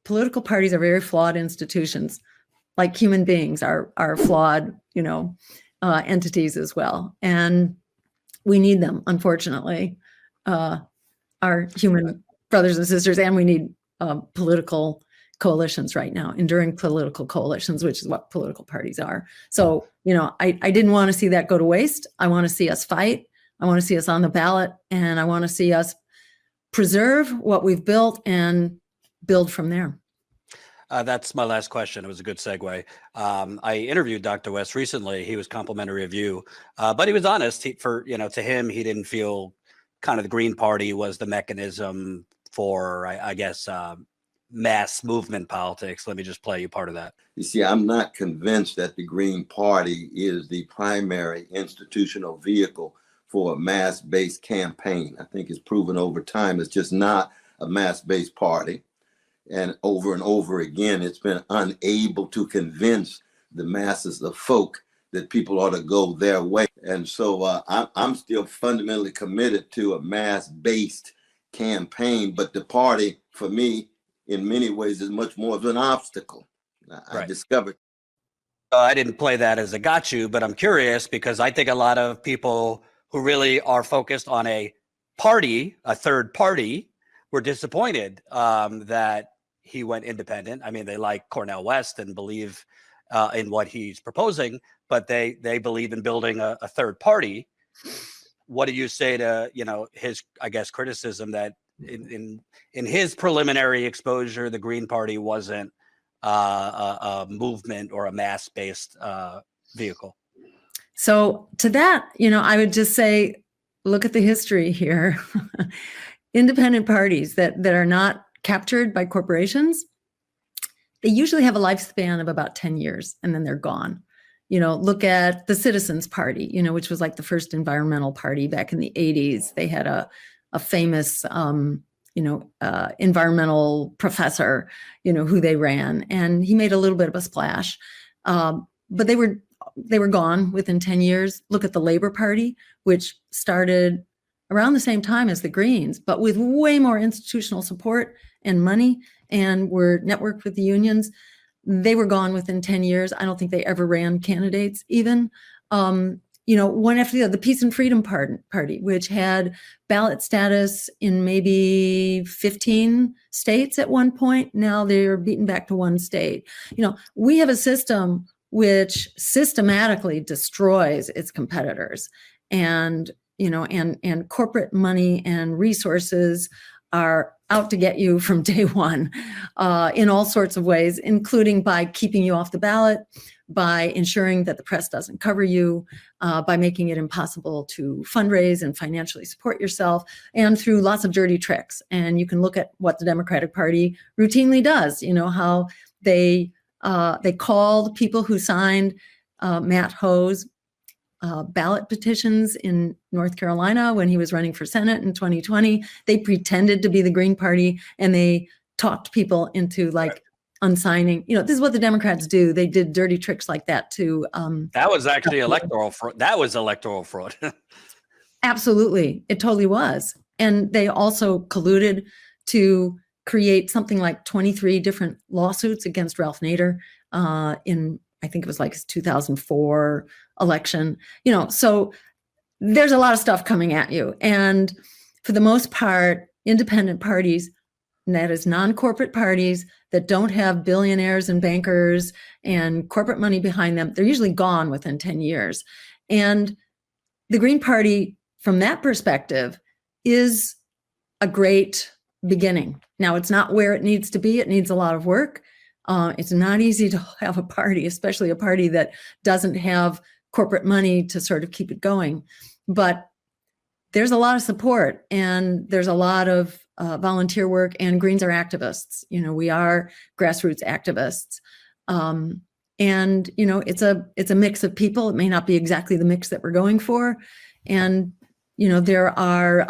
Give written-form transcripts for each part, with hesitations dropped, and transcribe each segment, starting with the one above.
political parties are very flawed institutions, like human beings are flawed, entities as well. And we need them, unfortunately, our human brothers and sisters, and we need political coalitions right now, enduring political coalitions, which is what political parties are. So, I didn't want to see that go to waste. I want to see us fight. I want to see us on the ballot, and I want to see us preserve what we've built and build from there. That's my last question. It was a good segue. I interviewed Dr. West recently. He was complimentary of you, but he was honest. To him, he didn't feel kind of the Green Party was the mechanism for, I guess, mass movement politics. Let me just play you part of that. You see, I'm not convinced that the Green Party is the primary institutional vehicle for a mass-based campaign. I think it's proven over time it's just not a mass-based party. And over again, it's been unable to convince the masses of folk that people ought to go their way. And so I'm still fundamentally committed to a mass-based campaign, but the party, for me, in many ways, is much more of an obstacle. I discovered. I didn't play that as a got you, but I'm curious because I think a lot of people who really are focused on a party, a third party, were disappointed that he went independent. I mean, they like Cornel West and believe in what he's proposing, but they believe in building a third party. What do you say to his, I guess, criticism that in his preliminary exposure, the Green Party wasn't a movement or a mass-based vehicle? So to that, I would just say, look at the history here. Independent parties that are not captured by corporations, they usually have a lifespan of about 10 years and then they're gone. Look at the Citizens Party, which was like the first environmental party back in the 80s. They had a famous, environmental professor, who they ran, and he made a little bit of a splash. But they were gone within 10 years. Look at the Labor Party, which started around the same time as the Greens, but with way more institutional support and money, and were networked with the unions. They were gone within 10 years. I don't think they ever ran candidates even. One after the other, the Peace and Freedom Party, which had ballot status in maybe 15 states at one point. Now they're beaten back to one state. We have a system which systematically destroys its competitors, and corporate money and resources are out to get you from day one in all sorts of ways, including by keeping you off the ballot, by ensuring that the press doesn't cover you, by making it impossible to fundraise and financially support yourself, and through lots of dirty tricks. And you can look at what the Democratic Party routinely does, how they called people who signed Matt Ho's ballot petitions in North Carolina when he was running for Senate in 2020. They pretended to be the Green Party and they talked people into unsigning. This is what the Democrats do. They did dirty tricks like that too. That was actually electoral fraud. That was electoral fraud. Absolutely. It totally was. And they also colluded to create something like 23 different lawsuits against Ralph Nader in, I think it was his 2004 election. So there's a lot of stuff coming at you. And for the most part, independent parties, and that is non-corporate parties that don't have billionaires and bankers and corporate money behind them, they're usually gone within 10 years. And the Green Party, from that perspective, is a great beginning. Now, it's not where it needs to be. It needs a lot of work. It's not easy to have a party, especially a party that doesn't have corporate money to sort of keep it going. But there's a lot of support and there's a lot of volunteer work, and Greens are activists. We are grassroots activists. And it's a mix of people. It may not be exactly the mix that we're going for. And, there are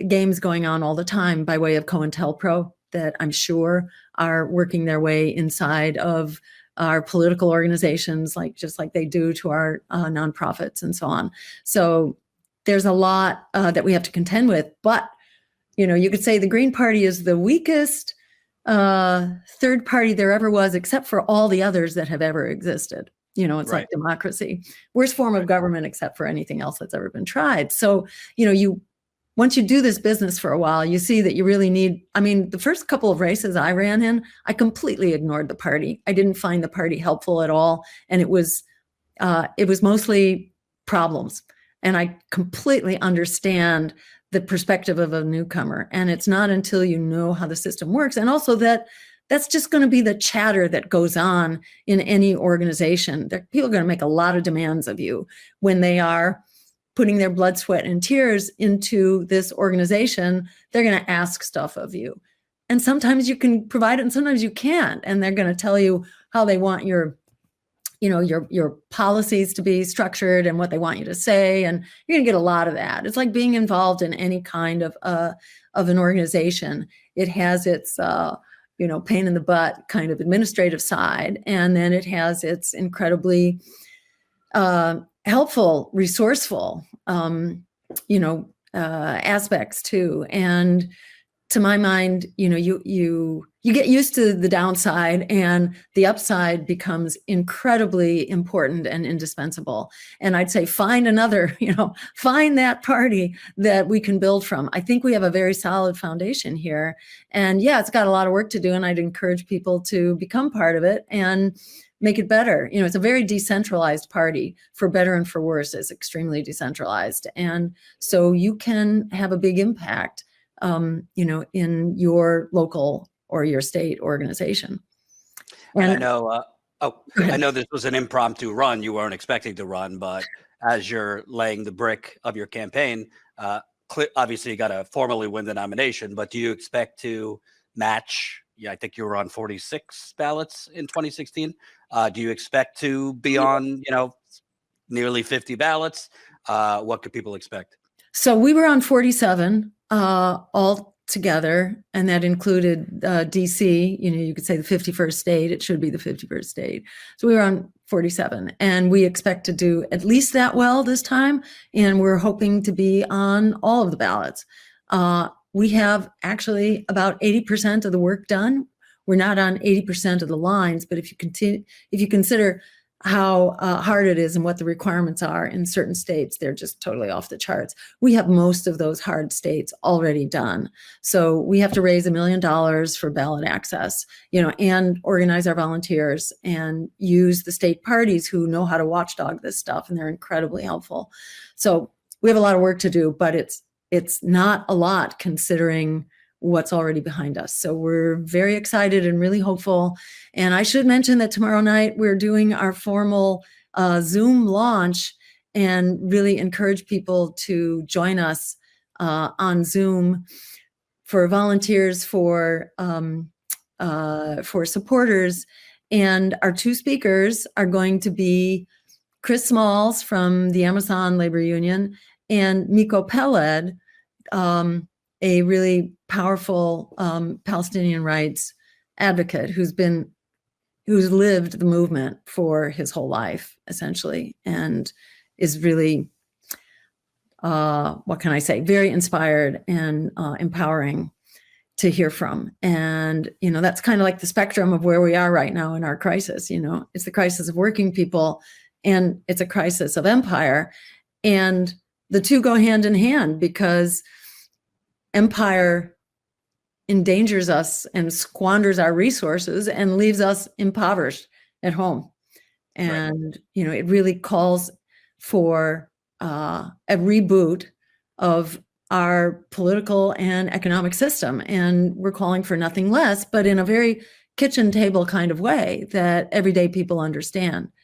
games going on all the time by way of COINTELPRO that I'm sure are working their way inside of our political organizations, just like they do to our nonprofits and so on. So there's a lot that we have to contend with, but You could say the Green Party is the weakest third party there ever was, except for all the others that have ever existed. It's Right. like democracy, worst form of government except for anything else that's ever been tried. So, once you do this business for a while, you see that you really need, the first couple of races I ran in, I completely ignored the party. I didn't find the party helpful at all. And it was mostly problems. And I completely understand the perspective of a newcomer. And it's not until you know how the system works. And also that's just going to be the chatter that goes on in any organization. People are going to make a lot of demands of you when they are putting their blood, sweat, and tears into this organization. They're going to ask stuff of you. And sometimes you can provide it and sometimes you can't. And they're going to tell you how they want your policies to be structured and what they want you to say. And you're going to get a lot of that. It's like being involved in any kind of an organization. It has its, pain in the butt kind of administrative side. And then it has its incredibly helpful, resourceful, aspects too. And to my mind, you get used to the downside and the upside becomes incredibly important and indispensable. And I'd say find that party that we can build from. I think we have a very solid foundation here. And yeah, it's got a lot of work to do. And I'd encourage people to become part of it and make it better. It's a very decentralized party, for better and for worse. It's extremely decentralized. And so you can have a big impact in your local or your state organization. And I know, I know this was an impromptu run. You weren't expecting to run, but as you're laying the brick of your campaign, obviously you got to formally win the nomination, but do you expect to match? Yeah, I think you were on 46 ballots in 2016. Do you expect to be on, nearly 50 ballots? What could people expect? So we were on 47 all together, and that included DC. You could say the 51st state. It should be the 51st state. So we were on 47, and we expect to do at least that well this time, and we're hoping to be on all of the ballots. We have actually about 80% of the work done. We're not on 80% of the lines, but if you consider how hard it is and what the requirements are in certain states, they're just totally off the charts. We have most of those hard states already done. So we have to raise $1 million for ballot access, and organize our volunteers and use the state parties who know how to watchdog this stuff, and they're incredibly helpful. So we have a lot of work to do, but it's not a lot considering what's already behind us. So we're very excited and really hopeful. And I should mention that tomorrow night we're doing our formal Zoom launch, and really encourage people to join us on Zoom for volunteers, for supporters. And our two speakers are going to be Chris Smalls from the Amazon Labor Union and Miko Peled, a really powerful Palestinian rights advocate who's lived the movement for his whole life, essentially, and is really, what can I say, very inspired and empowering to hear from. And, that's kind of like the spectrum of where we are right now in our crisis. It's the crisis of working people, and it's a crisis of empire. And the two go hand in hand, because empire endangers us and squanders our resources and leaves us impoverished at home. And, it really calls for a reboot of our political and economic system. And we're calling for nothing less, but in a very kitchen table kind of way that everyday people understand.